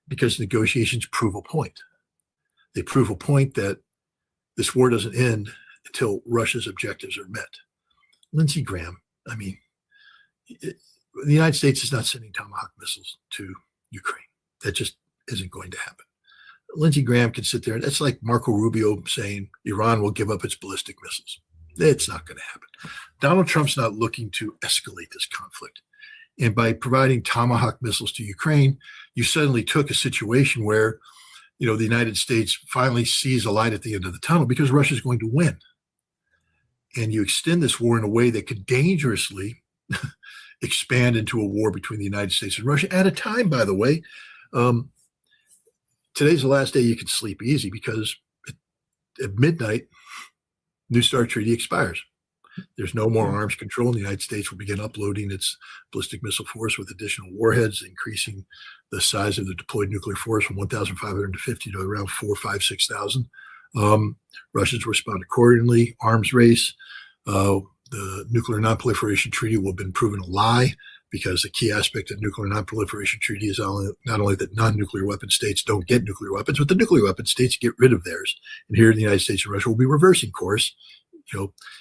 because negotiations prove a point. They prove a point that this war doesn't end until Russia's objectives are met. Lindsey Graham, the United States is not sending Tomahawk missiles to Ukraine. That just isn't going to happen. Lindsey Graham can sit there, and that's like Marco Rubio saying Iran will give up its ballistic missiles. It's not going to happen. Donald Trump's not looking to escalate this conflict. And by providing Tomahawk missiles to Ukraine, you suddenly took a situation where, the United States finally sees a light at the end of the tunnel because Russia's going to win. And you extend this war in a way that could dangerously expand into a war between the United States and Russia at a time, by the way. Today's the last day you can sleep easy because at midnight, New START treaty expires. There's no more arms control, and the United States will begin uploading its ballistic missile force with additional warheads, increasing the size of the deployed nuclear force from 1,550 to around 4, 5, 6,000. Russians respond accordingly. Arms race. The nuclear nonproliferation treaty will have been proven a lie because the key aspect of the nuclear nonproliferation treaty is not only that non-nuclear weapon states don't get nuclear weapons, but the nuclear weapon states get rid of theirs. And here in the United States and Russia will be reversing course,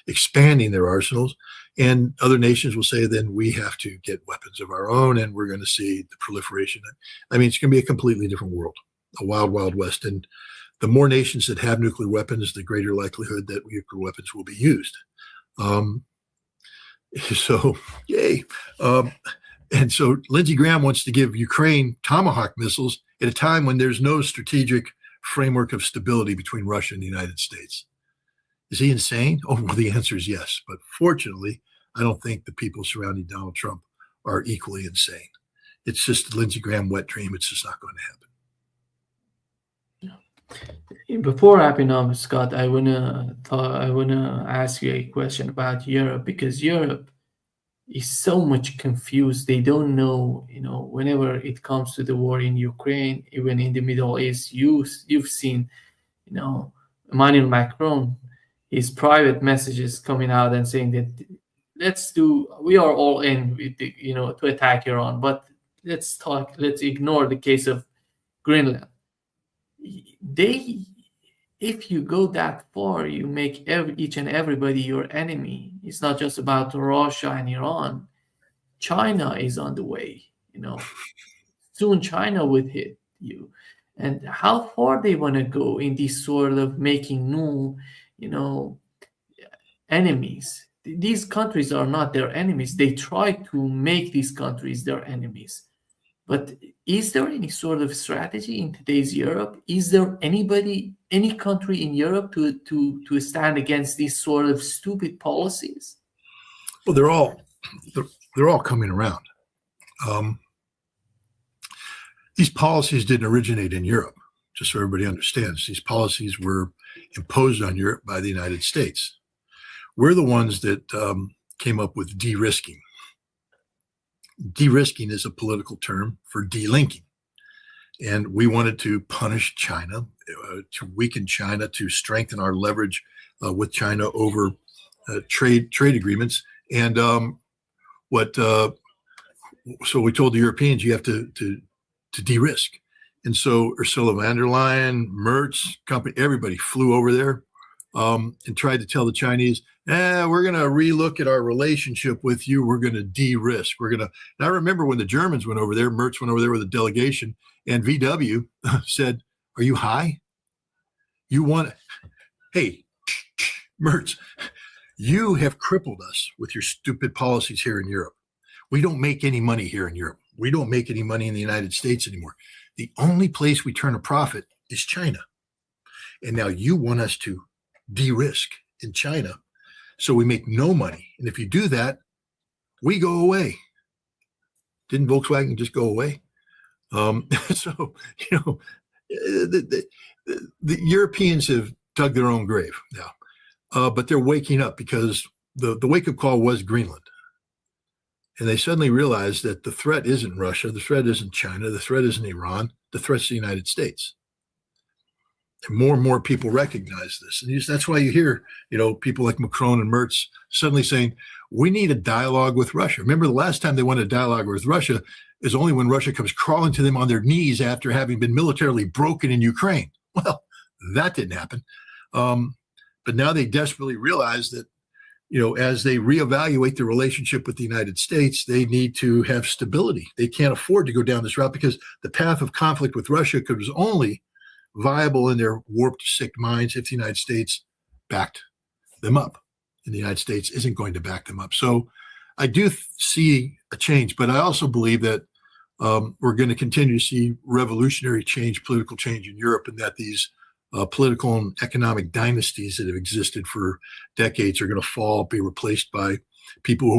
expanding their arsenals. And other nations will say, then we have to get weapons of our own, and we're going to see the proliferation. I mean, it's going to be a completely different world, a wild, wild west. And the more nations that have nuclear weapons, the greater likelihood that nuclear weapons will be used. So, yay. And so Lindsey Graham wants to give Ukraine Tomahawk missiles at a time when there's no strategic framework of stability between Russia and the United States. Is he insane? Oh, well, the answer is yes. But fortunately, I don't think the people surrounding Donald Trump are equally insane. It's just a Lindsey Graham wet dream. It's just not going to happen. Before wrapping up, Scott, I wanna ask you a question about Europe, because Europe is so much confused. They don't know, whenever it comes to the war in Ukraine, even in the Middle East, you've seen, Emmanuel Macron, his private messages coming out and saying that we are all in with to attack Iran, but let's ignore the case of Greenland. If you go that far, you make each and everybody your enemy. It's not just about Russia and Iran. China is on the way, soon China would hit you. And how far they want to go in this sort of making new, enemies. These countries are not their enemies. They try to make these countries their enemies. But is there any sort of strategy in today's Europe? Is there any country in Europe to stand against these sort of stupid policies? Well, they're all coming around. These policies didn't originate in Europe, just so everybody understands. These policies were imposed on Europe by the United States. We're the ones that came up with de-risking. De-risking is a political term for delinking. And we wanted to punish China, to weaken China, to strengthen our leverage with China over trade agreements. And so we told the Europeans, you have to de-risk. And so Ursula von der Leyen, Merz, company, everybody flew over there and tried to tell the Chinese, we're going to relook at our relationship with you. We're going to de-risk. And I remember when the Germans went over there, Merz went over there with a delegation, and VW said, are you high? Hey, Merz, you have crippled us with your stupid policies here in Europe. We don't make any money here in Europe. We don't make any money in the United States anymore. The only place we turn a profit is China. And now you want us to de-risk in China, so we make no money. And if you do that, we go away. Didn't Volkswagen just go away? So, the Europeans have dug their own grave now, but they're waking up because the wake-up call was Greenland. And they suddenly realized that the threat isn't Russia, the threat isn't China, the threat isn't Iran, the threat's the United States. And more people recognize this. And that's why you hear, people like Macron and Merz suddenly saying, we need a dialogue with Russia. Remember, the last time they wanted a dialogue with Russia is only when Russia comes crawling to them on their knees after having been militarily broken in Ukraine. Well, that didn't happen. But now they desperately realize that, as they reevaluate their relationship with the United States, they need to have stability. They can't afford to go down this route because the path of conflict with Russia was only viable in their warped, sick minds if the United States backed them up. in the United States isn't going to back them up. So I do see a change, but I also believe that we're going to continue to see revolutionary change, political change in Europe, and that these political and economic dynasties that have existed for decades are going to fall, be replaced by people who